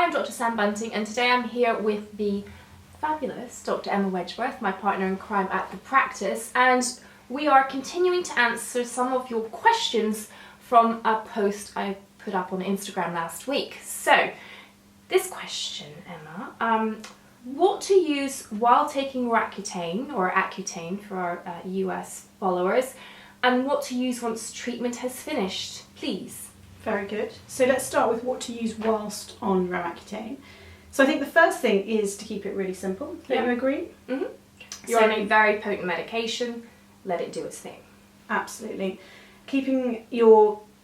I'm Dr. Sam Bunting, and today I'm here with the fabulous Dr. Emma Wedgeworth, my partner in crime at the practice, and we are continuing to answer some of your questions from a post I put up on Instagram last week. So, this question, Emma, what to use while taking Roaccutane, or Accutane for our US followers, and what to use once treatment has finished, please. Very good. So let's start with what to use whilst on Roaccutane. So I think the first thing is to keep it really simple. Don't you agree? Mm-hmm. You're on a very potent medication, let it do its thing. Absolutely. Keeping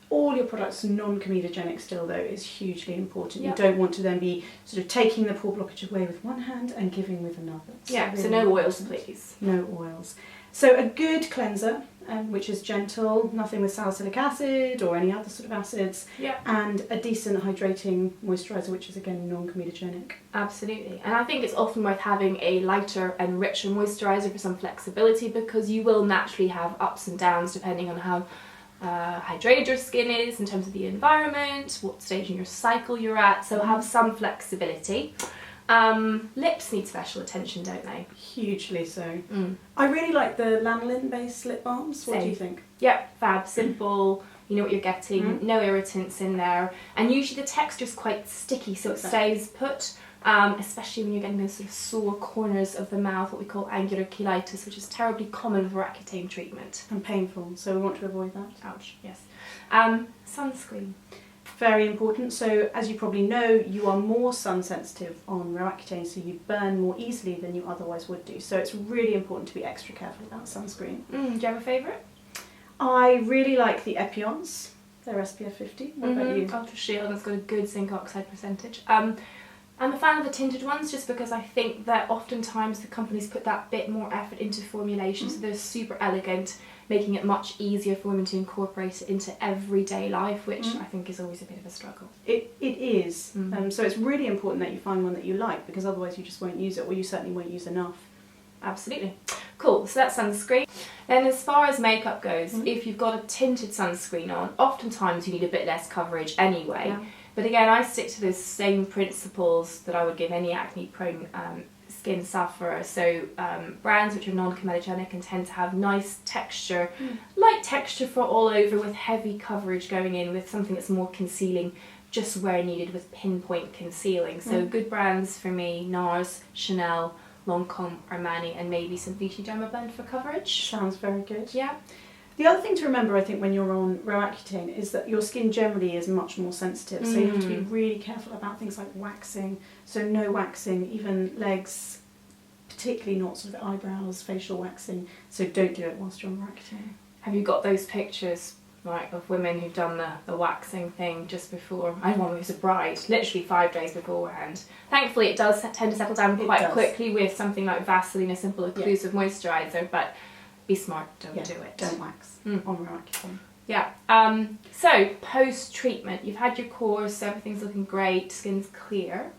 all your products non-comedogenic still though is hugely important. You don't want to then be sort of taking the pore blockage away with one hand and giving with another. So no oils please. No oils. So a good cleanser, which is gentle, nothing with salicylic acid or any other sort of acids, and a decent hydrating moisturiser, which is again non-comedogenic. Absolutely, and I think it's often worth having a lighter and richer moisturiser for some flexibility, because you will naturally have ups and downs depending on how hydrated your skin is in terms of the environment, what stage in your cycle you're at, so have some flexibility. Lips need special attention, don't they? Hugely so. I really like the lanolin based lip balms. What do you think? Yeah, fab, simple, you know what you're getting, no irritants in there, and usually the texture's quite sticky so it stays put, especially when you're getting those sort of sore corners of the mouth, what we call angular cheilitis, which is terribly common with Roaccutane treatment. And painful, so we want to avoid that. Ouch, yes. Sunscreen. Very important. So as you probably know, you are more sun sensitive on Roaccutane, so you burn more easily than you otherwise would do. So it's really important to be extra careful about sunscreen. Do you have a favourite? I really like the Epion's. They're SPF 50. What about you? Ultra Shield, that's got a good zinc oxide percentage. I'm a fan of the tinted ones just because I think that oftentimes the companies put that bit more effort into formulation, so they're super elegant, making it much easier for women to incorporate it into everyday life, which I think is always a bit of a struggle. It is. So it's really important that you find one that you like, because otherwise you just won't use it, or you certainly won't use enough. Absolutely. Cool, so that's sunscreen. Then as far as makeup goes, if you've got a tinted sunscreen on, oftentimes you need a bit less coverage anyway. But again, I stick to those same principles that I would give any acne-prone skin sufferer. So brands which are non-comedogenic and tend to have nice texture, light texture for all over, with heavy coverage going in with something that's more concealing just where needed, with pinpoint concealing. So good brands for me, NARS, Chanel, Lancome, Armani, and maybe some Vichy Dermablend for coverage. Sounds very good. Yeah. The other thing to remember, I think, when you're on Roaccutane is that your skin generally is much more sensitive, so you have to be really careful about things like waxing. So no waxing, even legs, particularly not sort of eyebrows, facial waxing, so don't do it whilst you're on Roaccutane. Have you got those pictures, like, of women who've done the waxing thing just before? I had one who was a bride, literally 5 days beforehand. Thankfully it does tend to settle down quite quickly with something like Vaseline, a simple occlusive moisturiser, but be smart, don't do it. Don't wax on Roaccutane. Yeah. So, post-treatment, you've had your course, everything's looking great, skin's clear.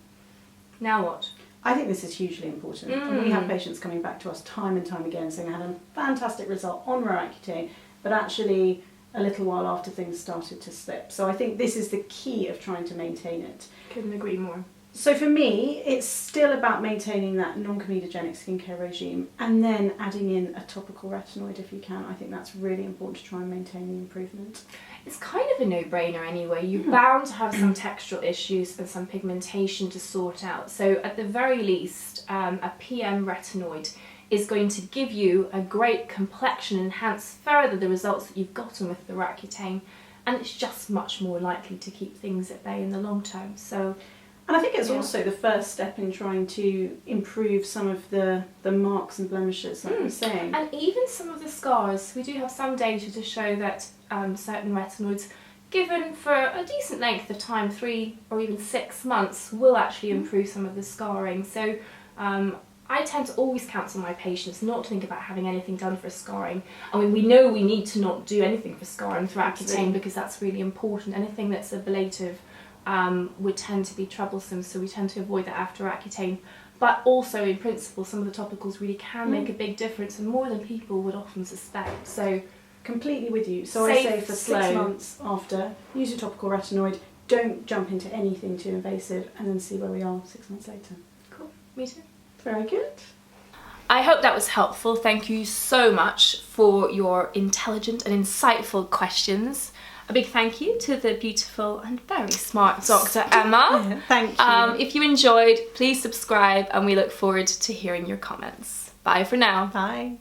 Now what? I think this is hugely important. And we have patients coming back to us time and time again saying I had a fantastic result on Roaccutane, but actually a little while after things started to slip. So I think this is the key of trying to maintain it. Couldn't agree more. So for me, it's still about maintaining that non-comedogenic skincare regime and then adding in a topical retinoid if you can. I think that's really important to try and maintain the improvement. It's kind of a no-brainer anyway. You're bound to have some textural issues and some pigmentation to sort out. So at the very least, a PM retinoid is going to give you a great complexion, enhance further the results that you've gotten with the Roaccutane, and it's just much more likely to keep things at bay in the long term. So. And I think it's also the first step in trying to improve some of the marks and blemishes, like we're saying. And even some of the scars. We do have some data to show that certain retinoids, given for a decent length of time, 3 or even 6 months, will actually improve some of the scarring. So I tend to always counsel my patients not to think about having anything done for scarring. I mean, we know we need to not do anything for scarring with Roaccutane because that's really important. Anything that's ablative would tend to be troublesome, so we tend to avoid that after Roaccutane. But also, in principle, some of the topicals really can make a big difference, and more than people would often suspect. So, completely with you. So I say for 6 months after, use your topical retinoid. don't jump into anything too invasive, and then see where we are 6 months later. Cool. Me too. Very good. I hope that was helpful. Thank you so much for your intelligent and insightful questions. A big thank you to the beautiful and very smart Dr. Emma. Yeah, thank you. If you enjoyed, please subscribe, and we look forward to hearing your comments. Bye for now. Bye.